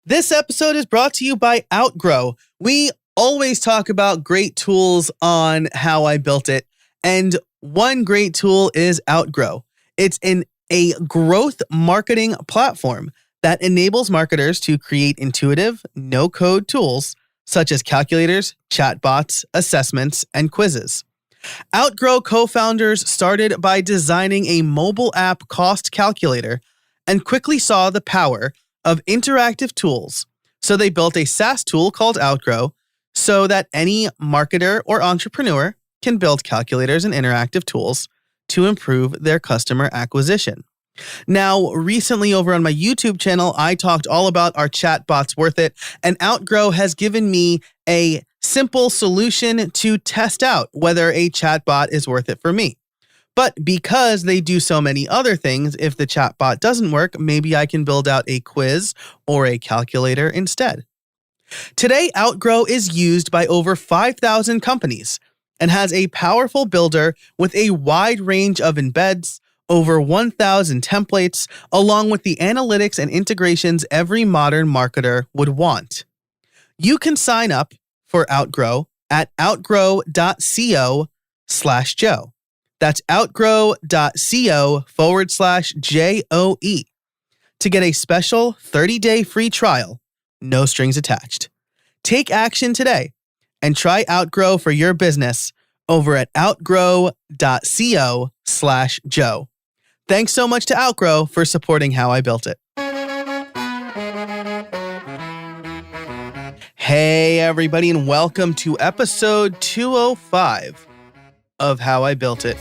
This episode is brought to you by Outgrow. We always talk about great tools on How I Built It, and one great tool is Outgrow. It's a growth marketing platform that enables marketers to create intuitive, no-code tools such as calculators, chatbots, assessments, and quizzes. Outgrow co-founders started by designing a mobile app cost calculator and quickly saw the power of interactive tools. So they built a SaaS tool called Outgrow so that any marketer or entrepreneur can build calculators and interactive tools to improve their customer acquisition. Now, recently over on my YouTube channel, I talked all about our chatbots worth it, and Outgrow has given me a simple solution to test out whether a chatbot is worth it for me. But because they do so many other things, if the chatbot doesn't work, maybe I can build out a quiz or a calculator instead. Today, Outgrow is used by over 5,000 companies and has a powerful builder with a wide range of embeds, over 1,000 templates, along with the analytics and integrations every modern marketer would want. You can sign up for Outgrow at outgrow.co/Joe. That's outgrow.co/JOE to get a special 30-day free trial, no strings attached. Take action today and try Outgrow for your business over at outgrow.co/Joe. Thanks so much to Outgrow for supporting How I Built It. Hey, everybody, and welcome to episode 205 of How I Built It.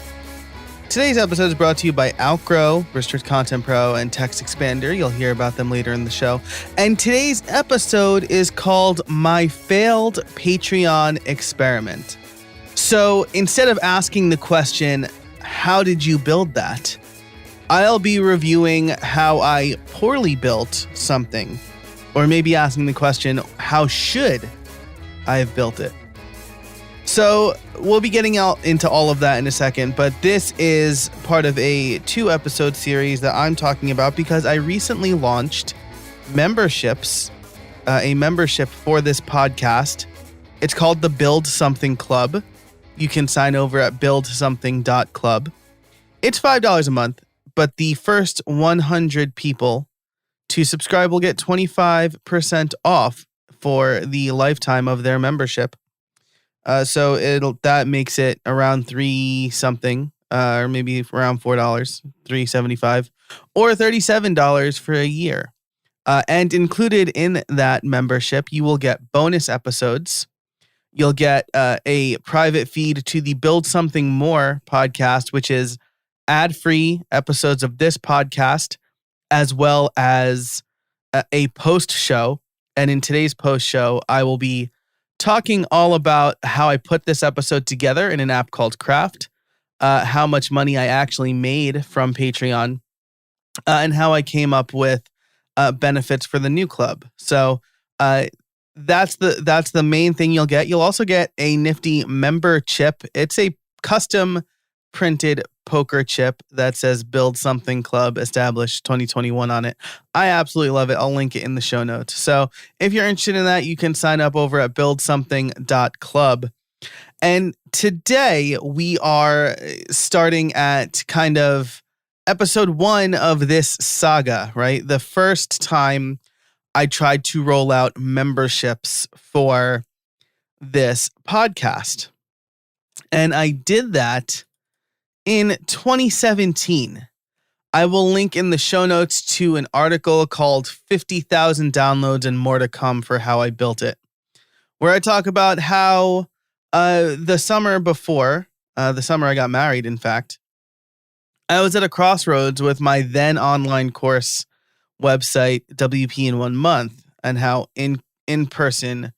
Today's episode is brought to you by Outgrow, Restrict Content Pro, and Text Expander. You'll hear about them later in the show. And today's episode is called My Failed Patreon Experiment. So instead of asking the question, how did you build that? I'll be reviewing how I poorly built something. Or maybe asking the question, how should I have built it? So we'll be getting out into all of that in a second, but this is part of a 2-episode series that I'm talking about because I recently launched memberships, a membership for this podcast. It's called the Build Something Club. You can sign over at buildsomething.club. It's $5 a month, but the first 100 people to subscribe will get 25% off for the lifetime of their membership. So that makes it around $3 something, or maybe around $4, $3.75, or $37 for a year. And included in that membership, you will get bonus episodes. You'll get a private feed to the Build Something More podcast, which is ad-free episodes of this podcast, as well as a post show. And in today's post show, I will be talking all about how I put this episode together in an app called Craft, how much money I actually made from Patreon, and how I came up with benefits for the new club. So that's the main thing you'll get. You'll also get a nifty member chip. It's a custom printed poker chip that says Build Something Club established 2021 on it. I absolutely love it. I'll link it in the show notes. So if you're interested in that, you can sign up over at buildsomething.club. And today we are starting at kind of episode 1 of this saga, right? The first time I tried to roll out memberships for this podcast. And I did that in 2017. I will link in the show notes to an article called 50,000 Downloads and More to Come for How I Built It, where I talk about how the summer before, the summer I got married, in fact, I was at a crossroads with my then online course website, WP in 1 month, and how in-person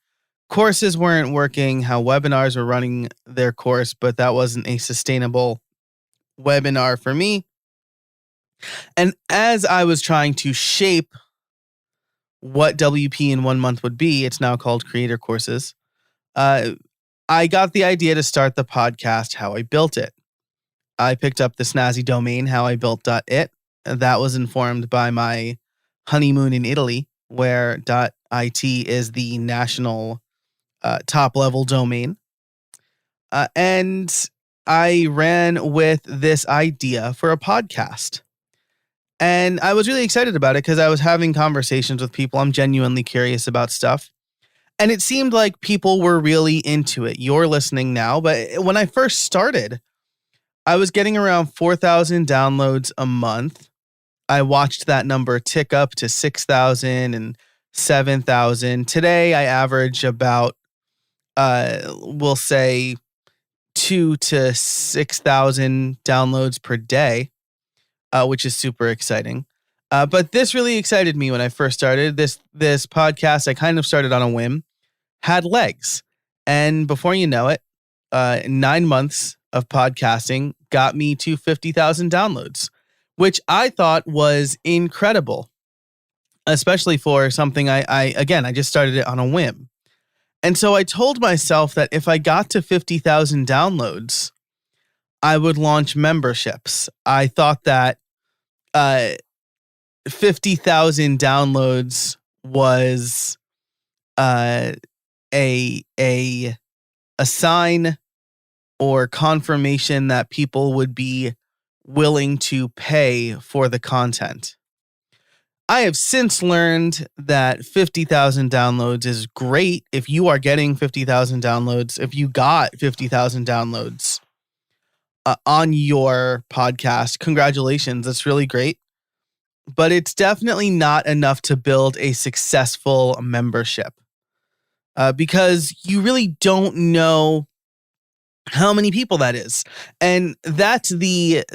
courses weren't working, how webinars were running their course, but that wasn't a sustainable webinar for me. And as I was trying to shape what WP in 1 month would be, it's now called Creator Courses, I got the idea to start the podcast How I Built It. I picked up the snazzy domain howibuilt.it. That was informed by my honeymoon in Italy, where IT is the national top level domain. And I ran with this idea for a podcast. And I was really excited about it because I was having conversations with people. I'm genuinely curious about stuff. And it seemed like people were really into it. You're listening now. But when I first started, I was getting around 4,000 downloads a month. I watched that number tick up to 6,000 and 7,000. Today, I average about, we'll say, 2 to 6,000 downloads per day, which is super exciting. But this really excited me when I first started. This podcast, I kind of started on a whim, had legs. And before you know it, 9 months of podcasting got me to 50,000 downloads, which I thought was incredible, especially for something I just started it on a whim. And so I told myself that if I got to 50,000 downloads, I would launch memberships. I thought that 50,000 downloads was a sign or confirmation that people would be willing to pay for the content. I have since learned that 50,000 downloads is great. If you are getting 50,000 downloads, if you got 50,000 downloads on your podcast, congratulations. That's really great. But it's definitely not enough to build a successful membership because you really don't know how many people that is. And that's the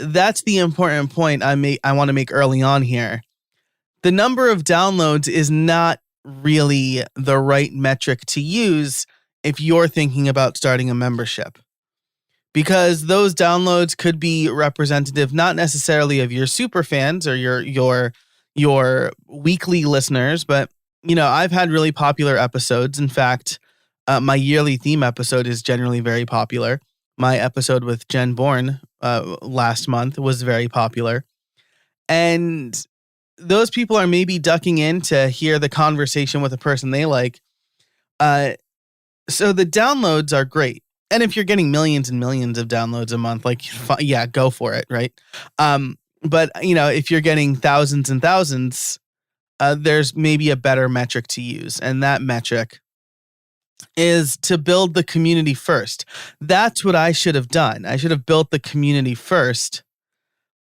important point I want to make early on here. The number of downloads is not really the right metric to use if you're thinking about starting a membership, because those downloads could be representative not necessarily of your super fans or your weekly listeners, but I've had really popular episodes. In fact, my yearly theme episode is generally very popular. My episode with Jen Bourne last month was very popular. And those people are maybe ducking in to hear the conversation with a person they like. So the downloads are great. And if you're getting millions and millions of downloads a month, yeah, go for it, right? But if you're getting thousands and thousands, there's maybe a better metric to use. And that metric is to build the community first. That's what I should have done. I should have built the community first,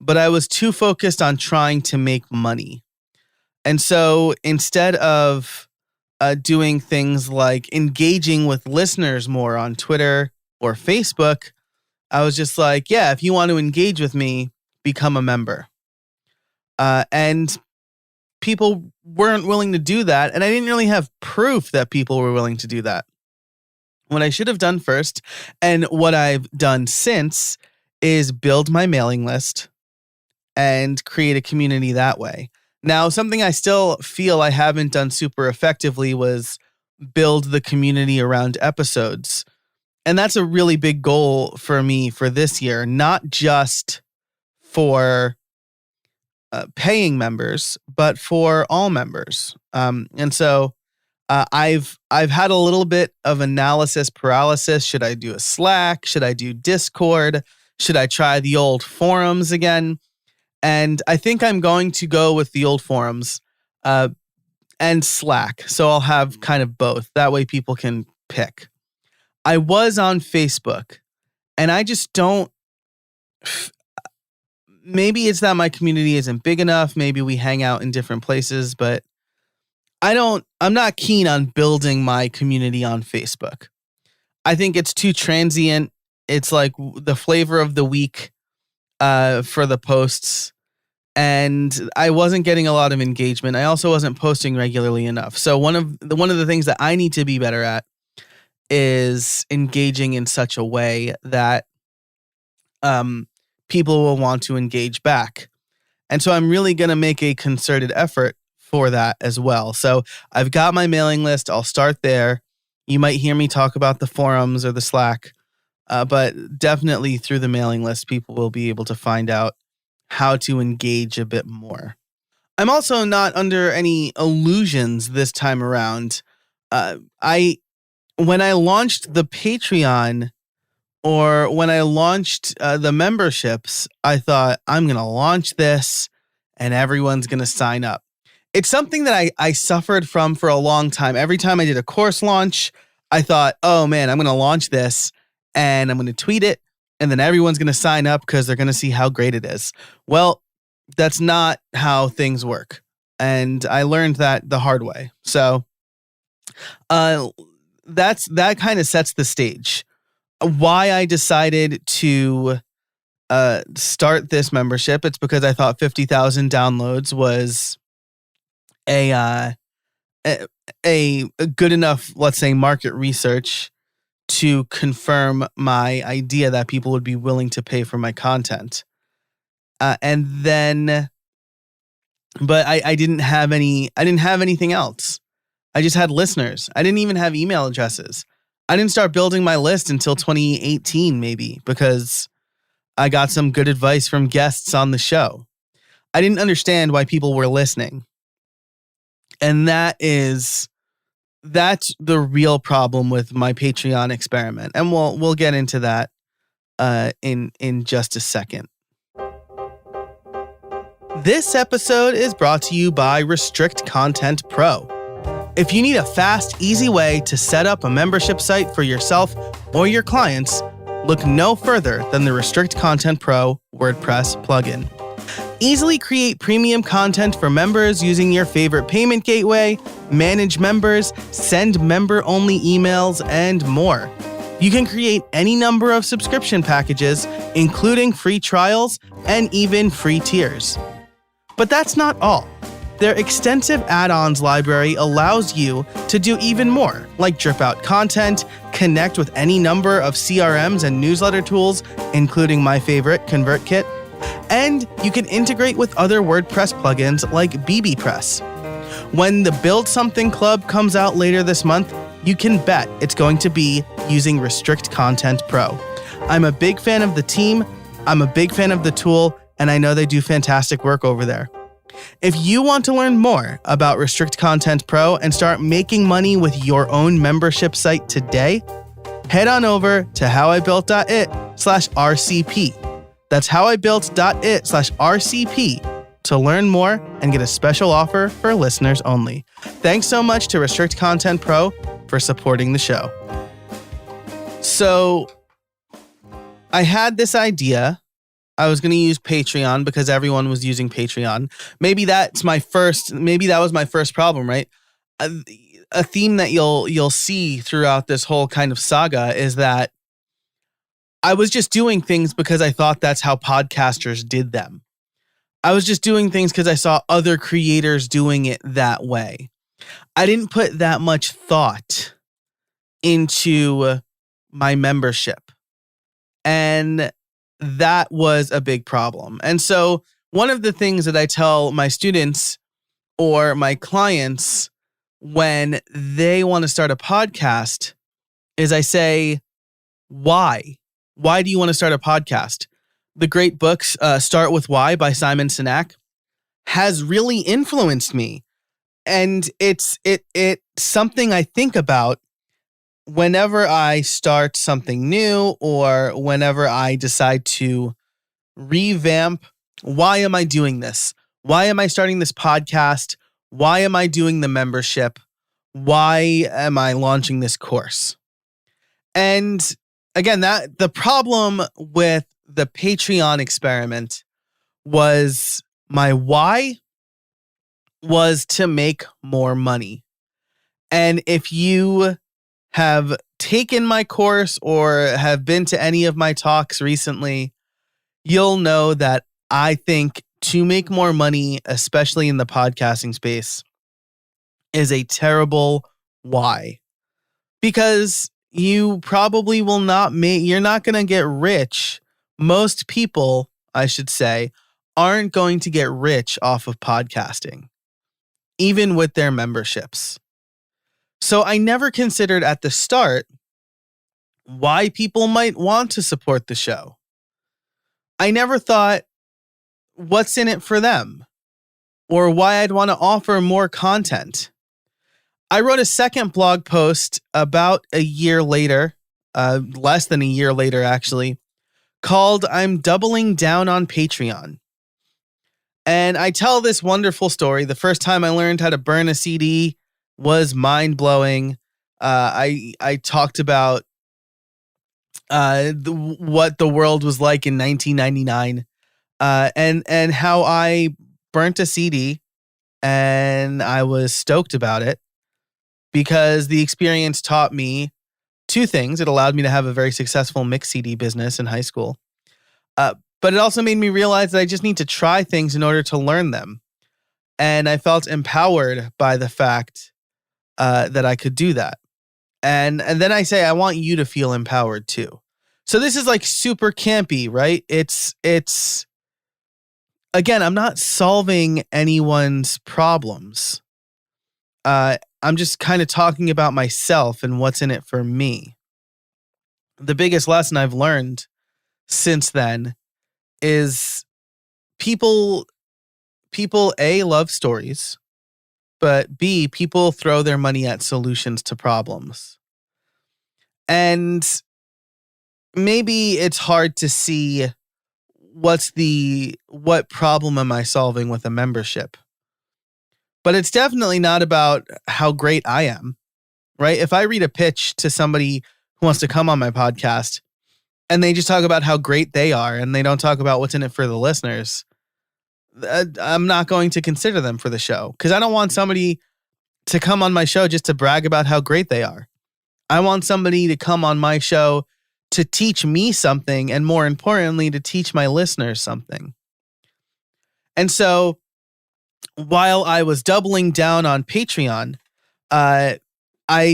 but I was too focused on trying to make money. And so instead of doing things like engaging with listeners more on Twitter or Facebook, I was just like, yeah, if you want to engage with me, become a member. And people weren't willing to do that. And I didn't really have proof that people were willing to do that. What I should have done first, and what I've done since, is build my mailing list and create a community that way. Now, something I still feel I haven't done super effectively was build the community around episodes. And that's a really big goal for me for this year, not just for paying members, but for all members. And so I've had a little bit of analysis paralysis. Should I do a Slack? Should I do Discord? Should I try the old forums again? And I think I'm going to go with the old forums and Slack. So I'll have kind of both. That way people can pick. I was on Facebook, and I just don't. Maybe it's that my community isn't big enough. Maybe we hang out in different places, but I'm not keen on building my community on Facebook. I think it's too transient. It's like the flavor of the week for the posts. And I wasn't getting a lot of engagement. I also wasn't posting regularly enough. So one of the things that I need to be better at is engaging in such a way that people will want to engage back. And so I'm really going to make a concerted effort for that as well. So I've got my mailing list. I'll start there. You might hear me talk about the forums or the Slack, but definitely through the mailing list, people will be able to find out how to engage a bit more. I'm also not under any illusions this time around. I when I launched the Patreon or when I launched the memberships, I thought I'm going to launch this and everyone's going to sign up. It's something that I suffered from for a long time. Every time I did a course launch, I thought, oh man, I'm going to launch this and I'm going to tweet it and then everyone's going to sign up because they're going to see how great it is. Well, that's not how things work. And I learned that the hard way. So that kind of sets the stage. Why I decided to start this membership, it's because I thought 50,000 downloads was a good enough, let's say, market research to confirm my idea that people would be willing to pay for my content. And then, but I didn't have anything else. I just had listeners. I didn't even have email addresses. I didn't start building my list until 2018, maybe, because I got some good advice from guests on the show. I didn't understand why people were listening. And that's the real problem with my Patreon experiment. And we'll get into that in just a second. This episode is brought to you by Restrict Content Pro. If you need a fast, easy way to set up a membership site for yourself or your clients, look no further than the Restrict Content Pro WordPress plugin. Easily create premium content for members using your favorite payment gateway, manage members, send member-only emails, and more. You can create any number of subscription packages, including free trials and even free tiers. But that's not all. Their extensive add-ons library allows you to do even more, like drip out content, connect with any number of CRMs and newsletter tools, including my favorite, ConvertKit, and you can integrate with other WordPress plugins like bbPress. When the Build Something Club comes out later this month, you can bet it's going to be using Restrict Content Pro. I'm a big fan of the team, I'm a big fan of the tool, and I know they do fantastic work over there. If you want to learn more about Restrict Content Pro and start making money with your own membership site today, head on over to howibuilt.it/RCP. That's howibuilt.it/RCP to learn more and get a special offer for listeners only. Thanks so much to Restrict Content Pro for supporting the show. So I had this idea. I was going to use Patreon because everyone was using Patreon. Maybe that was my first problem, right? A theme that you'll see throughout this whole kind of saga is that I was just doing things because I thought that's how podcasters did them. I was just doing things because I saw other creators doing it that way. I didn't put that much thought into my membership. And that was a big problem. And so one of the things that I tell my students or my clients when they want to start a podcast is I say, why? Why do you want to start a podcast? The great books, Start With Why by Simon Sinek, has really influenced me. And it's something I think about whenever I start something new or whenever I decide to revamp. Why am I doing this? Why am I starting this podcast? Why am I doing the membership? Why am I launching this course? And again, that the problem with the Patreon experiment was my why was to make more money. And if you have taken my course or have been to any of my talks recently, you'll know that I think to make more money, especially in the podcasting space, is a terrible why. Because you probably will not you're not going to get rich. Most people, I should say, aren't going to get rich off of podcasting, even with their memberships. So I never considered at the start why people might want to support the show. I never thought, what's in it for them? or why I'd want to offer more content. I wrote a second blog post about a year later, less than a year later, actually, called I'm Doubling Down on Patreon. And I tell this wonderful story. The first time I learned how to burn a CD was mind-blowing. I talked about what the world was like in 1999, and how I burnt a CD, and I was stoked about it because the experience taught me two things. It allowed me to have a very successful mix CD business in high school. But it also made me realize that I just need to try things in order to learn them. And I felt empowered by the fact that I could do that. And then I say, I want you to feel empowered too. So this is like super campy, right? It's again, I'm not solving anyone's problems. I'm just kind of talking about myself and what's in it for me. The biggest lesson I've learned since then is people A, love stories, but B, people throw their money at solutions to problems. And maybe it's hard to see what problem am I solving with a membership. But it's definitely not about how great I am, right? If I read a pitch to somebody who wants to come on my podcast and they just talk about how great they are and they don't talk about what's in it for the listeners, I'm not going to consider them for the show because I don't want somebody to come on my show just to brag about how great they are. I want somebody to come on my show to teach me something, and more importantly, to teach my listeners something. And so while I was doubling down on Patreon, I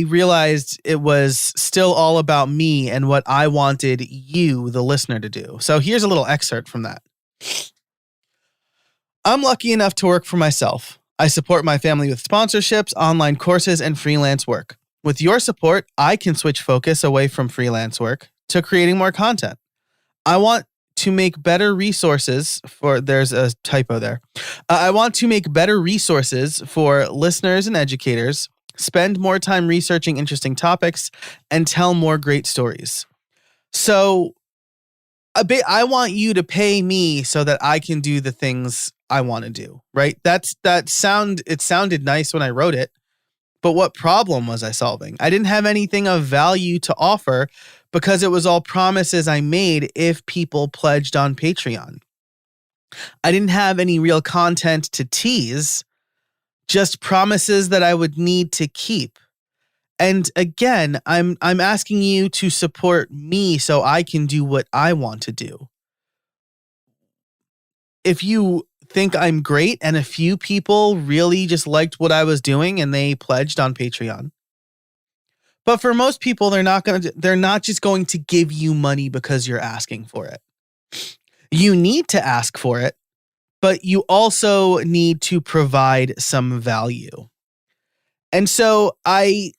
realized it was still all about me and what I wanted you, the listener, to do. So here's a little excerpt from that. I'm lucky enough to work for myself. I support my family with sponsorships, online courses, and freelance work. With your support, I can switch focus away from freelance work to creating more content. I want to make better resources for, there's a typo there. I want to make better resources for listeners and educators, spend more time researching interesting topics, and tell more great stories. So I want you to pay me so that I can do the things I want to do, right? It sounded nice when I wrote it, but what problem was I solving? I didn't have anything of value to offer because it was all promises I made if people pledged on Patreon. I didn't have any real content to tease, just promises that I would need to keep. And again, I'm asking you to support me so I can do what I want to do. If you think I'm great and a few people really just liked what I was doing and they pledged on Patreon. But for most people, they're not just going to give you money because you're asking for it. You need to ask for it, but you also need to provide some value. And so I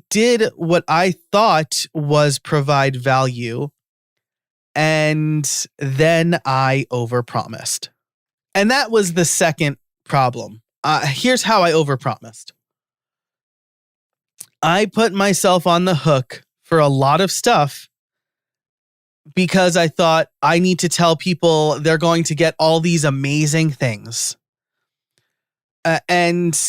did what I thought was provide value, and then I overpromised. And that was the second problem. Here's how I overpromised. I put myself on the hook for a lot of stuff because I thought I need to tell people they're going to get all these amazing things. And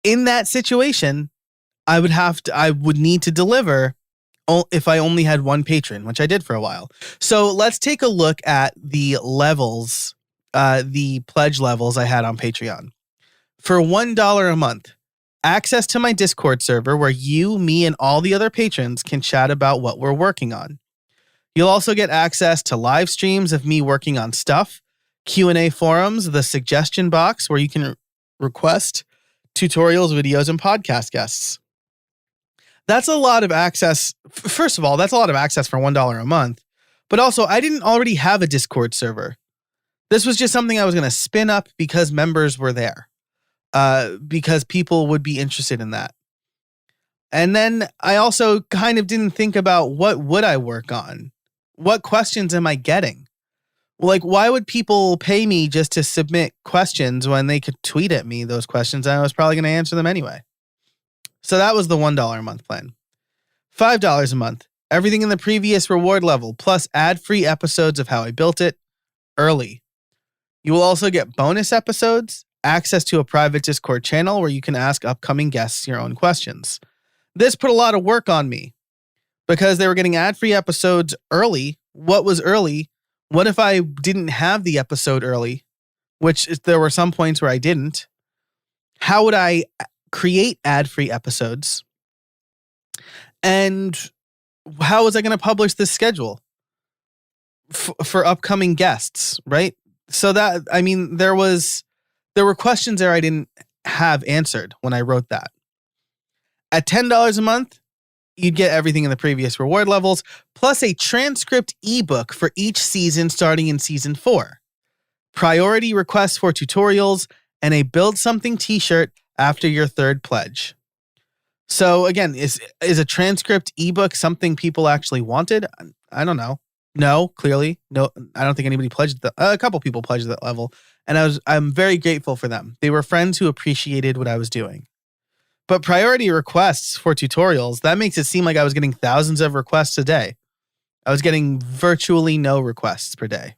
in that situation, I would need to deliver if I only had one patron, which I did for a while. So let's take a look at the levels, the pledge levels I had on Patreon. For $1 a month, access to my Discord server where you, me, and all the other patrons can chat about what we're working on. You'll also get access to live streams of me working on stuff, Q&A forums, the suggestion box where you can request tutorials, videos, and podcast guests. That's a lot of access. First of all, that's a lot of access for $1 a month. But also, I didn't already have a Discord server. This was just something I was going to spin up because members were there. Because people would be interested in that. And then I also kind of didn't think about what would I work on? What questions am I getting? Like, why would people pay me just to submit questions when they could tweet at me those questions and I was probably going to answer them anyway? So that was the $1 a month plan. $5 a month. Everything in the previous reward level, plus ad-free episodes of How I Built It early. You will also get bonus episodes, access to a private Discord channel where you can ask upcoming guests your own questions. This put a lot of work on me because they were getting ad-free episodes early. What was early? What if I didn't have the episode early? Which there were some points where I didn't. How would I create ad-free episodes? And how was I going to publish this schedule for upcoming guests, right? So that, I mean, there were questions there I didn't have answered when I wrote that. At $10 a month, you'd get everything in the previous reward levels, plus a transcript ebook for each season starting in season 4. Priority requests for tutorials, and a Build Something t-shirt after your 3rd pledge. So again, is a transcript ebook something people actually wanted? I don't know. No, clearly. No, I don't think anybody pledged a couple people pledged that level. And I'm very grateful for them. They were friends who appreciated what I was doing. But priority requests for tutorials, that makes it seem like I was getting thousands of requests a day. I was getting virtually no requests per day.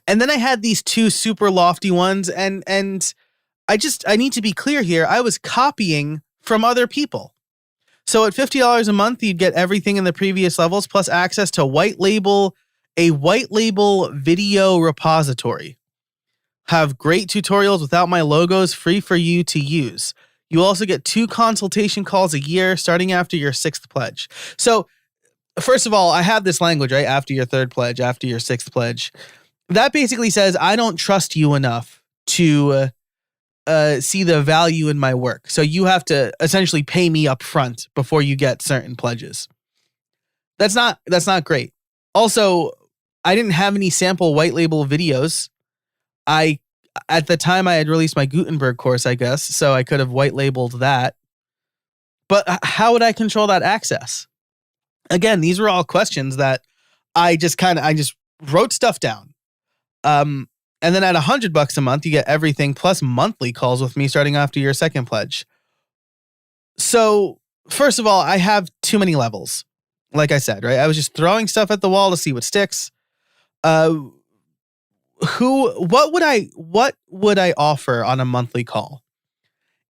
And then I had these 2 super lofty ones, and I need to be clear here. I was copying from other people. So at $50 a month, you'd get everything in the previous levels, plus access to a white label video repository. Have great tutorials without my logos, free for you to use. You also get 2 consultation calls a year starting after your 6th pledge. So first of all, I have this language, right? After your 3rd pledge, after your 6th pledge. That basically says I don't trust you enough to see the value in my work. So you have to essentially pay me up front before you get certain pledges. That's not great. Also, I didn't have any sample white label videos. At the time I had released my Gutenberg course, I guess, so I could have white labeled that. But how would I control that access? Again, these were all questions that I just wrote stuff down. And then at $100 a month, you get everything plus monthly calls with me starting after your 2nd pledge. So first of all, I have too many levels. Like I said, right? I was just throwing stuff at the wall to see what sticks. What would I offer on a monthly call?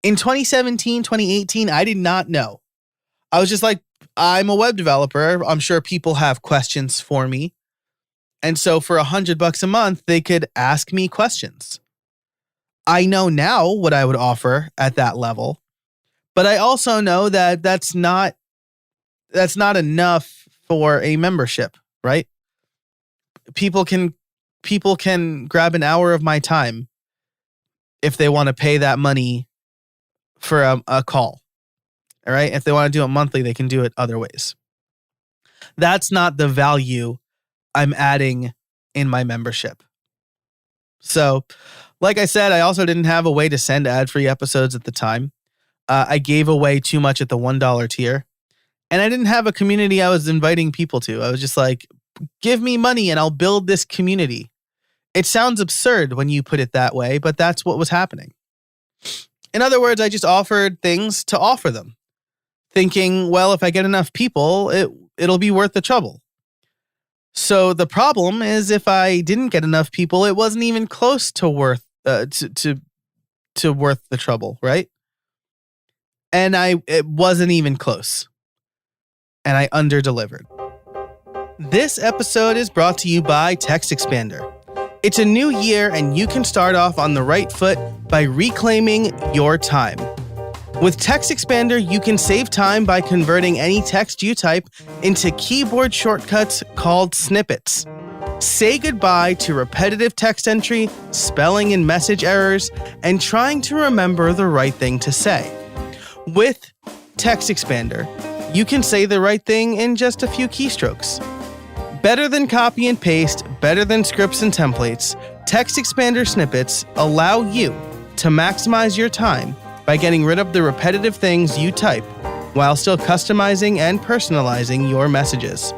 In 2017, 2018, I did not know. I was just like, I'm a web developer. I'm sure people have questions for me. And so for $100 a month, they could ask me questions. I know now what I would offer at that level, but I also know that that's not enough for a membership, right? People can grab an hour of my time if they want to pay that money for a call. All right. If they want to do it monthly, they can do it other ways. That's not the value I'm adding in my membership. So, like I said, I also didn't have a way to send ad-free episodes at the time. I gave away too much at the $1 tier. And I didn't have a community I was inviting people to. I was just like, give me money and I'll build this community. It sounds absurd when you put it that way, but that's what was happening. In other words, I just offered things to offer them, thinking, well, if I get enough people, it'll be worth the trouble. So the problem is if I didn't get enough people, it wasn't even close to worth worth the trouble, right? And it wasn't even close. And I underdelivered. This episode is brought to you by TextExpander. It's a new year and you can start off on the right foot by reclaiming your time. With TextExpander, you can save time by converting any text you type into keyboard shortcuts called snippets. Say goodbye to repetitive text entry, spelling and message errors, and trying to remember the right thing to say. With TextExpander, you can say the right thing in just a few keystrokes. Better than copy and paste, better than scripts and templates, TextExpander snippets allow you to maximize your time by getting rid of the repetitive things you type while still customizing and personalizing your messages.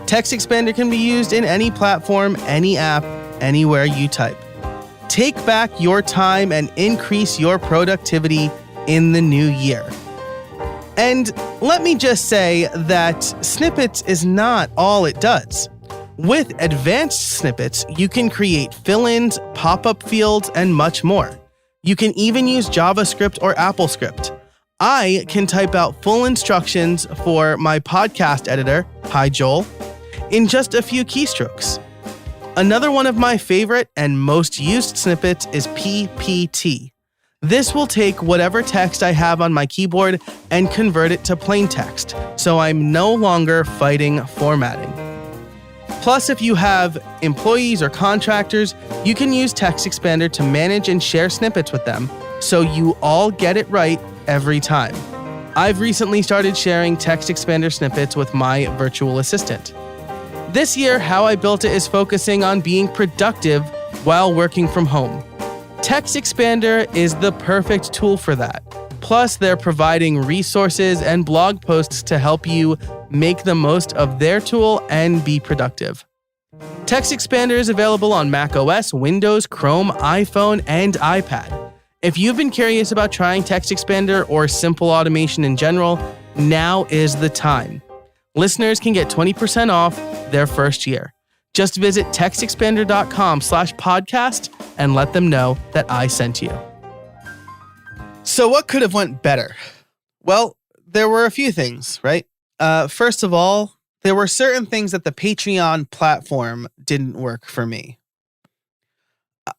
Text Expander can be used in any platform, any app, anywhere you type. Take back your time and increase your productivity in the new year. And let me just say that Snippets is not all it does. With advanced Snippets, you can create fill-ins, pop-up fields, and much more. You can even use JavaScript or AppleScript. I can type out full instructions for my podcast editor, Hi Joel, in just a few keystrokes. Another one of my favorite and most used snippets is PPT. This will take whatever text I have on my keyboard and convert it to plain text, so I'm no longer fighting formatting. Plus, if you have employees or contractors, you can use Text Expander to manage and share snippets with them, so you all get it right every time. I've recently started sharing Text Expander snippets with my virtual assistant. This year, How I Built It is focusing on being productive while working from home. Text Expander is the perfect tool for that. Plus, they're providing resources and blog posts to help you make the most of their tool and be productive. Text Expander is available on macOS, Windows, Chrome, iPhone, and iPad. If you've been curious about trying Text Expander or simple automation in general, now is the time. Listeners can get 20% off their first year. Just visit textexpander.com/podcast and let them know that I sent you. So what could have went better? Well, there were a few things, right? First of all, there were certain things that the Patreon platform didn't work for me.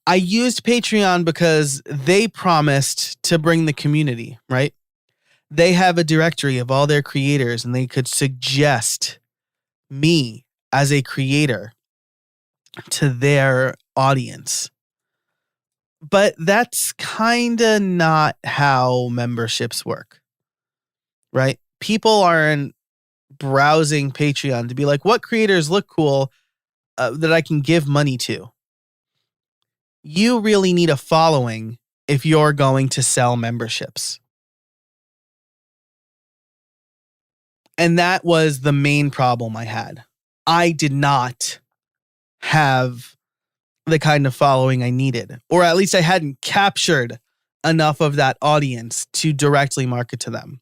I used Patreon because they promised to bring the community, right? They have a directory of all their creators and they could suggest me as a creator to their audience. But that's kind of not how memberships work, right? People aren't browsing Patreon to be like, what creators look cool that I can give money to? You really need a following if you're going to sell memberships. And that was the main problem I had. I did not have the kind of following I needed, or at least I hadn't captured enough of that audience to directly market to them.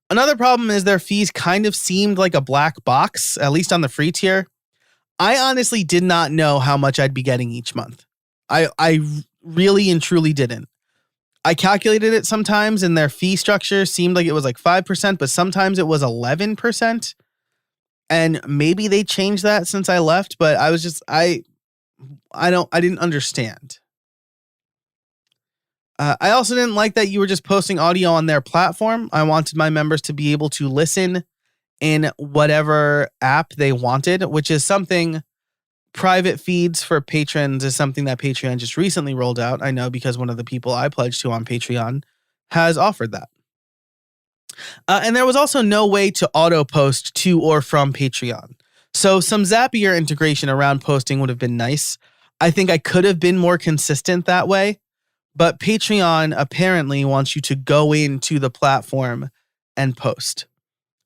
Another problem is their fees kind of seemed like a black box, at least on the free tier. I honestly did not know how much I'd be getting each month. I really and truly didn't. I calculated it sometimes and their fee structure seemed like it was like 5%, but sometimes it was 11%. And maybe they changed that since I left, but I was just, I didn't understand. I also didn't like that you were just posting audio on their platform. I wanted my members to be able to listen in whatever app they wanted, which is something private feeds for patrons is something that Patreon just recently rolled out. I know because one of the people I pledged to on Patreon has offered that. And there was also no way to auto post to or from Patreon. So some Zapier integration around posting would have been nice. I think I could have been more consistent that way, but Patreon apparently wants you to go into the platform and post.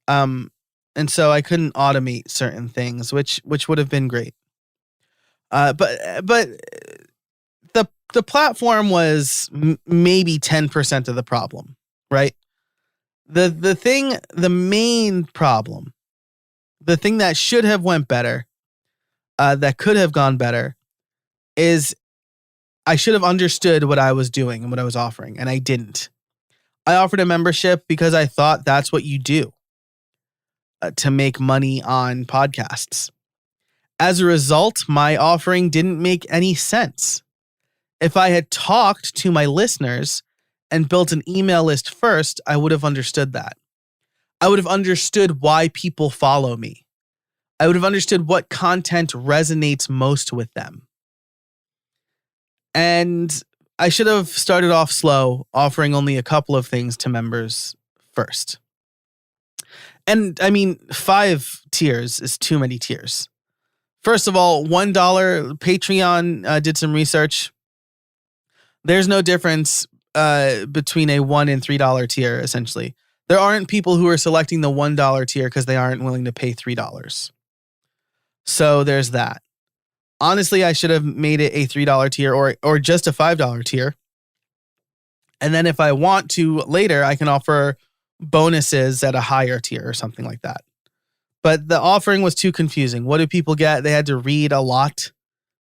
And so I couldn't automate certain things, which would have been great. But the platform was maybe 10% of the problem, right? The main problem, the thing that should have went better, that could have gone better, is I should have understood what I was doing and what I was offering, and I didn't. I offered a membership because I thought that's what you do to make money on podcasts. As a result, my offering didn't make any sense. If I had talked to my listeners and built an email list first, I would have understood that. I would have understood why people follow me. I would have understood what content resonates most with them. And I should have started off slow, offering only a couple of things to members first. And I mean, 5 tiers is too many tiers. First of all, $1 Patreon did some research. There's no difference between a $1 and $3 tier, essentially. There aren't people who are selecting the $1 tier because they aren't willing to pay $3. So there's that. Honestly, I should have made it a $3 tier or just a $5 tier. And then if I want to later, I can offer bonuses at a higher tier or something like that. But the offering was too confusing. What do people get? They had to read a lot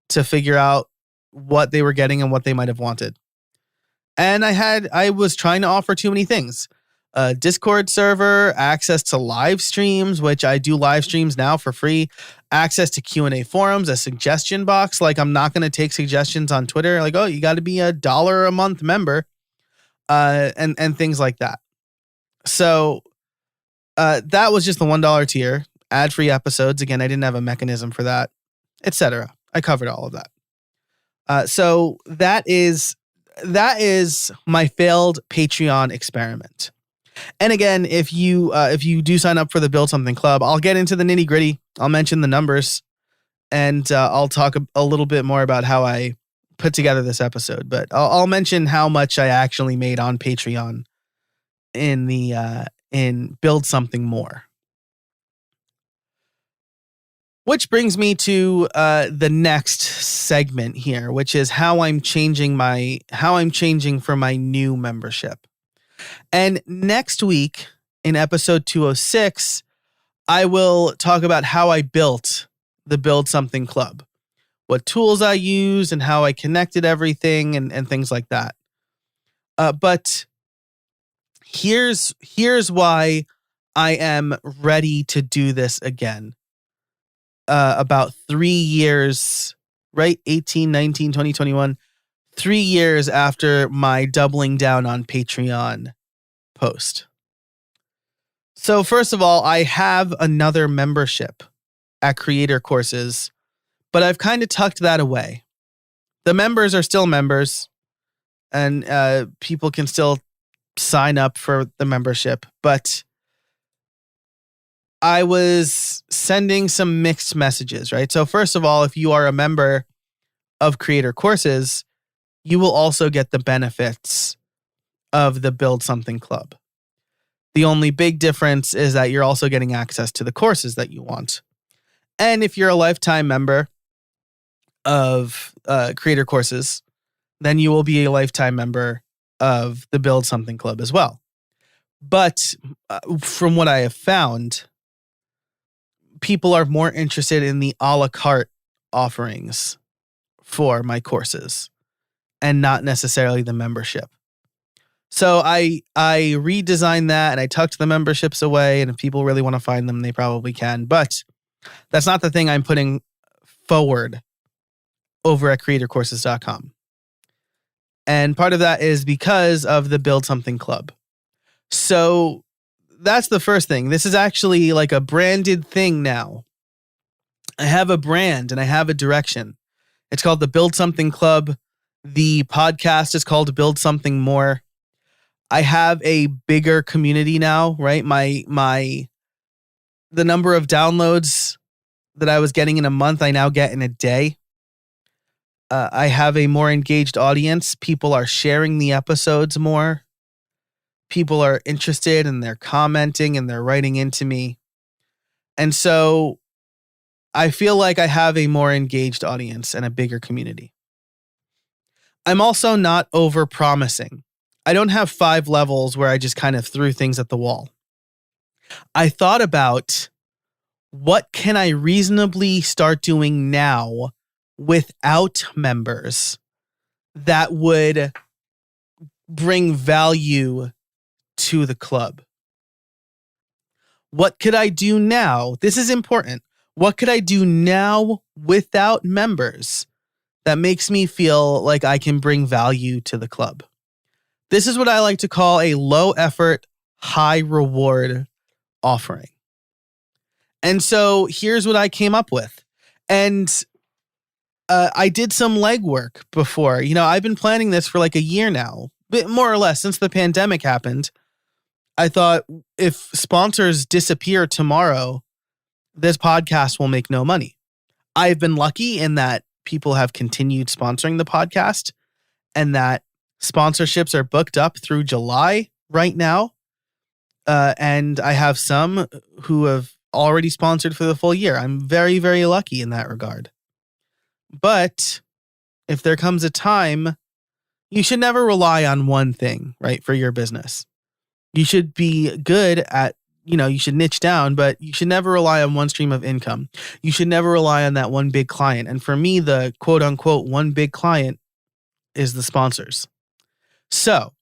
to figure out what they were getting and what they might have wanted. And I was trying to offer too many things. A Discord server, access to live streams, which I do live streams now for free, access to Q&A forums, a suggestion box. Like, I'm not going to take suggestions on Twitter. Like, oh, you got to be $1 a month member, and things like that. So that was just the $1 tier. Ad-free episodes. Again, I didn't have a mechanism for that, etc. I covered all of that. So that is my failed Patreon experiment. And again, if you do sign up for the Build Something Club, I'll get into the nitty gritty. I'll mention the numbers, and I'll talk a little bit more about how I put together this episode. But I'll mention how much I actually made on Patreon in Build Something More. Which brings me to the next segment here, which is how I'm changing for my new membership. And next week in episode 206, I will talk about how I built the Build Something Club, what tools I used and how I connected everything and things like that. But here's why I am ready to do this again. About 3 years, right? 18, 19, 20, 21, 3 years after my doubling down on Patreon post. So first of all, I have another membership at Creator Courses, but I've kind of tucked that away. The members are still members, and people can still sign up for the membership, but I was sending some mixed messages, right? So first of all, if you are a member of Creator Courses, you will also get the benefits of the Build Something Club. The only big difference is that you're also getting access to the courses that you want. And if you're a lifetime member of Creator Courses, then you will be a lifetime member of the Build Something Club as well. But from what I have found, people are more interested in the a la carte offerings for my courses and not necessarily the membership. So I redesigned that and I tucked the memberships away, and if people really want to find them, they probably can. But that's not the thing I'm putting forward over at creatorcourses.com. And part of that is because of the Build Something Club. So that's the first thing. This is actually like a branded thing now. I have a brand and I have a direction. It's called the Build Something Club. The podcast is called Build Something More. I have a bigger community now, right? The number of downloads that I was getting in a month, I now get in a day. I have a more engaged audience. People are sharing the episodes more. People are interested and they're commenting and they're writing into me. And so I feel like I have a more engaged audience and a bigger community. I'm also not over promising. I don't have 5 levels where I just kind of threw things at the wall. I thought about what can I reasonably start doing now without members that would bring value to the club. What could I do now? This is important. What could I do now without members that makes me feel like I can bring value to the club? This is what I like to call a low effort, high reward offering. And so here's what I came up with. And I did some legwork before. I've been planning this for like a year now, more or less since the pandemic happened. I thought if sponsors disappear tomorrow, this podcast will make no money. I've been lucky in that people have continued sponsoring the podcast and that sponsorships are booked up through July right now. And I have some who have already sponsored for the full year. I'm very, very lucky in that regard. But if there comes a time, you should never rely on one thing, right, for your business. You should be good at, you should niche down, but you should never rely on one stream of income. You should never rely on that one big client. And for me, the quote unquote one big client is the sponsors. So,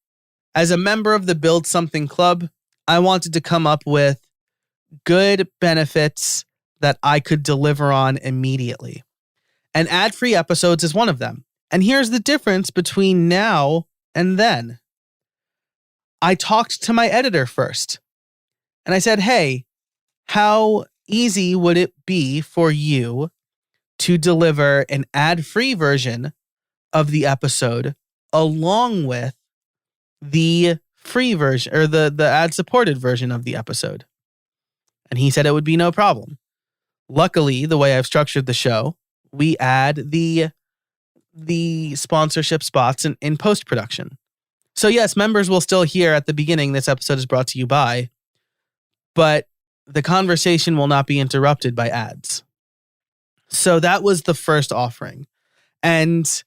as a member of the Build Something Club, I wanted to come up with good benefits that I could deliver on immediately. And ad-free episodes is one of them. And here's the difference between now and then. I talked to my editor first. And I said, hey, how easy would it be for you to deliver an ad-free version of the episode along with the free version or the ad-supported version of the episode? And he said it would be no problem. Luckily, the way I've structured the show, we add the sponsorship spots in post-production. So yes, members will still hear at the beginning, this episode is brought to you by, but the conversation will not be interrupted by ads. So that was the first offering. And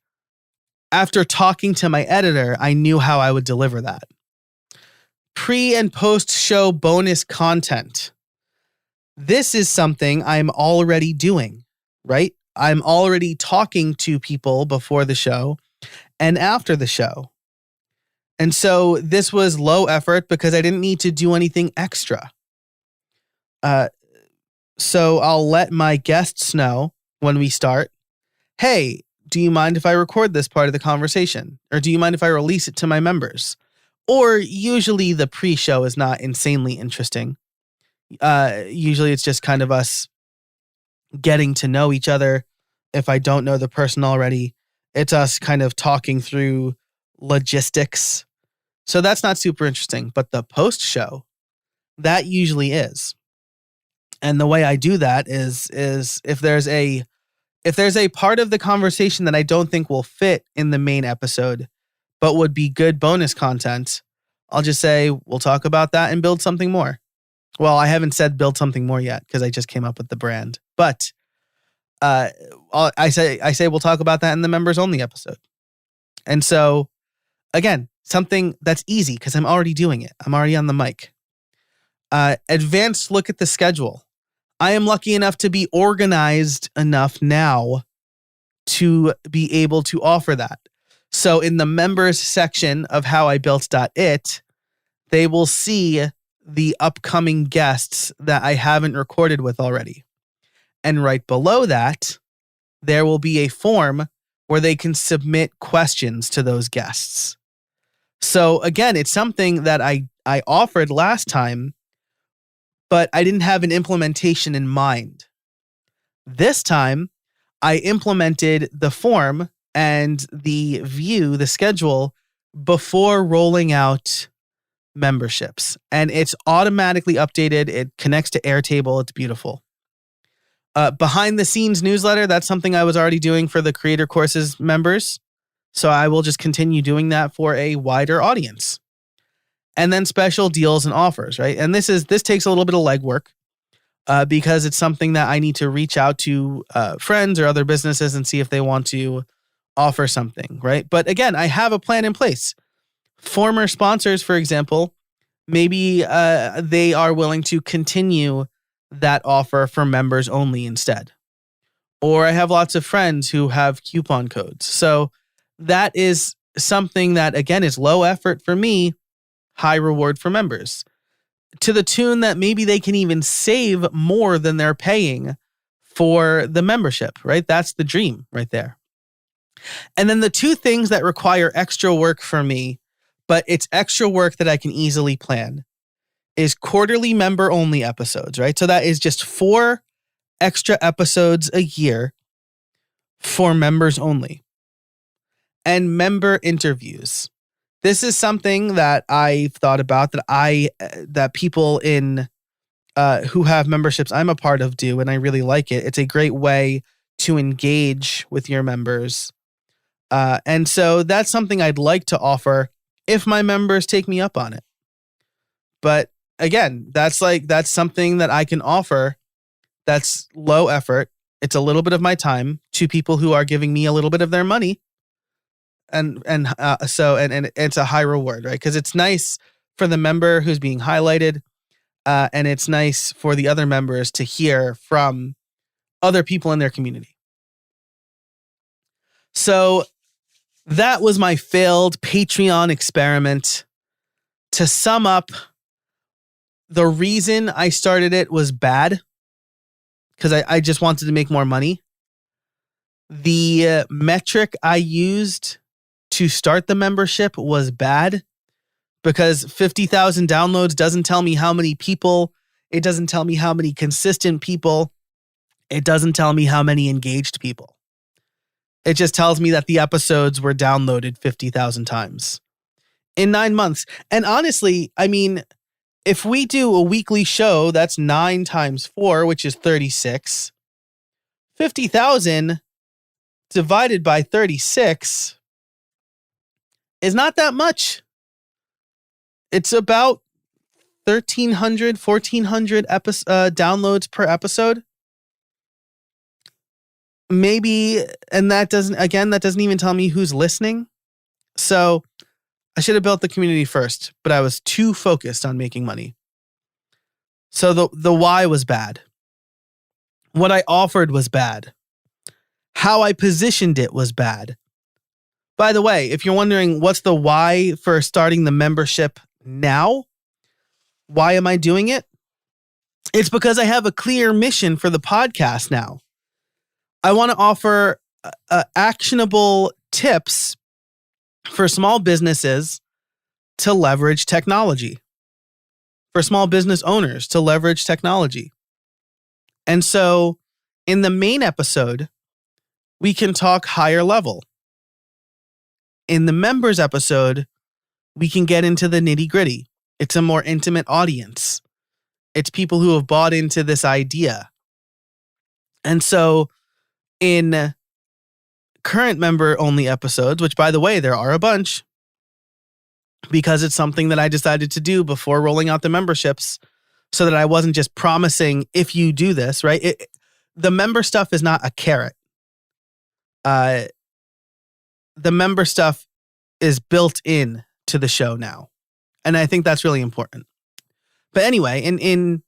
after talking to my editor, I knew how I would deliver that. Pre and post show bonus content. This is something I'm already doing, right? I'm already talking to people before the show and after the show. And so this was low effort because I didn't need to do anything extra. So I'll let my guests know when we start, hey, do you mind if I record this part of the conversation? Or do you mind if I release it to my members? Or usually the pre-show is not insanely interesting. Usually it's just kind of us getting to know each other. If I don't know the person already, it's us kind of talking through logistics. So that's not super interesting. But the post-show, that usually is. And the way I do that is if there's a part of the conversation that I don't think will fit in the main episode, but would be good bonus content, I'll just say, we'll talk about that and build something more. Well, I haven't said build something more yet because I just came up with the brand. But I say we'll talk about that in the members only episode. And so, again, something that's easy because I'm already doing it. I'm already on the mic. Advanced look at the schedule. I am lucky enough to be organized enough now to be able to offer that. So in the members section of howibuilt.it, they will see the upcoming guests that I haven't recorded with already. And right below that, there will be a form where they can submit questions to those guests. So again, it's something that I offered last time, but I didn't have an implementation in mind. This time, I implemented the form and the schedule, before rolling out memberships. And it's automatically updated. It connects to Airtable. It's beautiful. Behind the scenes newsletter, that's something I was already doing for the Creator Courses members. So I will just continue doing that for a wider audience. And then special deals and offers, right? And this takes a little bit of legwork because it's something that I need to reach out to friends or other businesses and see if they want to offer something, right? But again, I have a plan in place. Former sponsors, for example, maybe they are willing to continue that offer for members only instead. Or I have lots of friends who have coupon codes. So that is something that, again, is low effort for me, high reward for members, to the tune that maybe they can even save more than they're paying for the membership, right? That's the dream right there. And then the two things that require extra work for me, but it's extra work that I can easily plan, is quarterly member only episodes, right? So that is just 4 extra episodes a year for members only. And member interviews. This is something that I've thought about that people in who have memberships I'm a part of do, and I really like it. It's a great way to engage with your members. And so that's something I'd like to offer if my members take me up on it. But again, that's something that I can offer that's low effort. It's a little bit of my time to people who are giving me a little bit of their money. And it's a high reward, right? Because it's nice for the member who's being highlighted. And it's nice for the other members to hear from other people in their community. So that was my failed Patreon experiment. To sum up, the reason I started it was bad because I just wanted to make more money. The metric I used to start the membership was bad because 50,000 downloads doesn't tell me how many people. It doesn't tell me how many consistent people. It doesn't tell me how many engaged people. It just tells me that the episodes were downloaded 50,000 times in 9 months. And honestly, I mean, if we do a weekly show, that's 9 times 4, which is 36. 50,000 divided by 36 is not that much. It's about 1,300, 1,400 downloads per episode. Maybe, and that doesn't even tell me who's listening. So I should have built the community first, but I was too focused on making money. So the why was bad. What I offered was bad. How I positioned it was bad. By the way, if you're wondering what's the why for starting the membership now, why am I doing it? It's because I have a clear mission for the podcast now. I want to offer actionable tips for small businesses to leverage technology, for small business owners to leverage technology. And so in the main episode, we can talk higher level. In the members episode, we can get into the nitty-gritty. It's a more intimate audience. It's people who have bought into this idea. And so in current member-only episodes, which, by the way, there are a bunch, because it's something that I decided to do before rolling out the memberships so that I wasn't just promising if you do this, right? The member stuff is not a carrot. The member stuff is built in to the show now. And I think that's really important. But anyway, in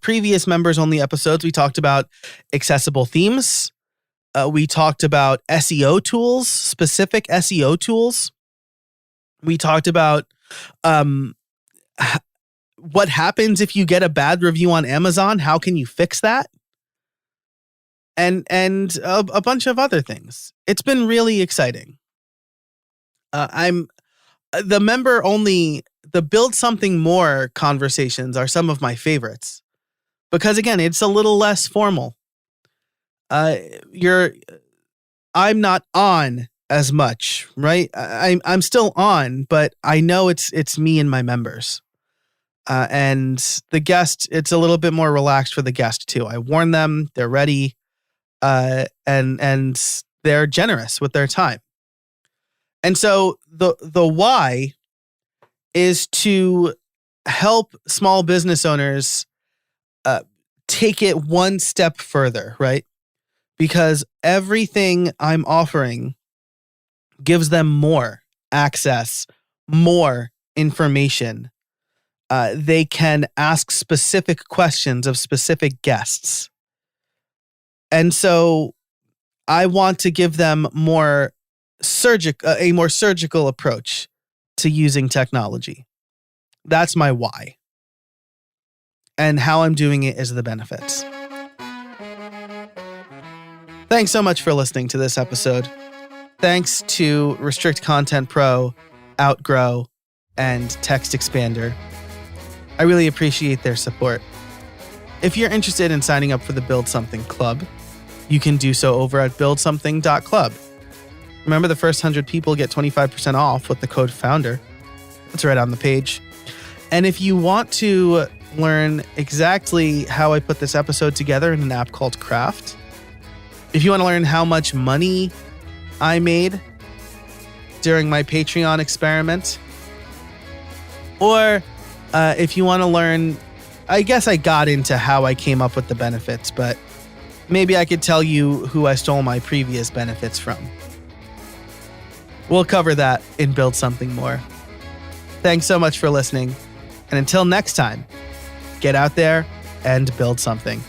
previous members-only episodes, we talked about accessible themes. We talked about SEO tools, specific SEO tools. We talked about what happens if you get a bad review on Amazon. How can you fix that? And a bunch of other things. It's been really exciting. The member-only, the Build Something More conversations are some of my favorites. Because again, it's a little less formal. I'm not on as much, right? I'm still on, but I know it's me and my members. And the guest, it's a little bit more relaxed for the guest too. I warn them, they're ready, and they're generous with their time. And so the why is to help small business owners take it one step further, right? Because everything I'm offering gives them more access, more information. They can ask specific questions of specific guests. And so I want to give them a more surgical approach to using technology. That's my why. And how I'm doing it is the benefits. Thanks so much for listening to this episode. Thanks to Restrict Content Pro, Outgrow, and Text Expander. I really appreciate their support. If you're interested in signing up for the Build Something Club, you can do so over at buildsomething.club. Remember, the first 100 people get 25% off with the code FOUNDER. It's right on the page. And if you want to learn exactly how I put this episode together in an app called Craft, if you want to learn how much money I made during my Patreon experiment, or If you want to learn, I guess I got into how I came up with the benefits, but maybe I could tell you who I stole my previous benefits from. We'll cover that in Build Something More. Thanks so much for listening. And until next time, get out there and build something.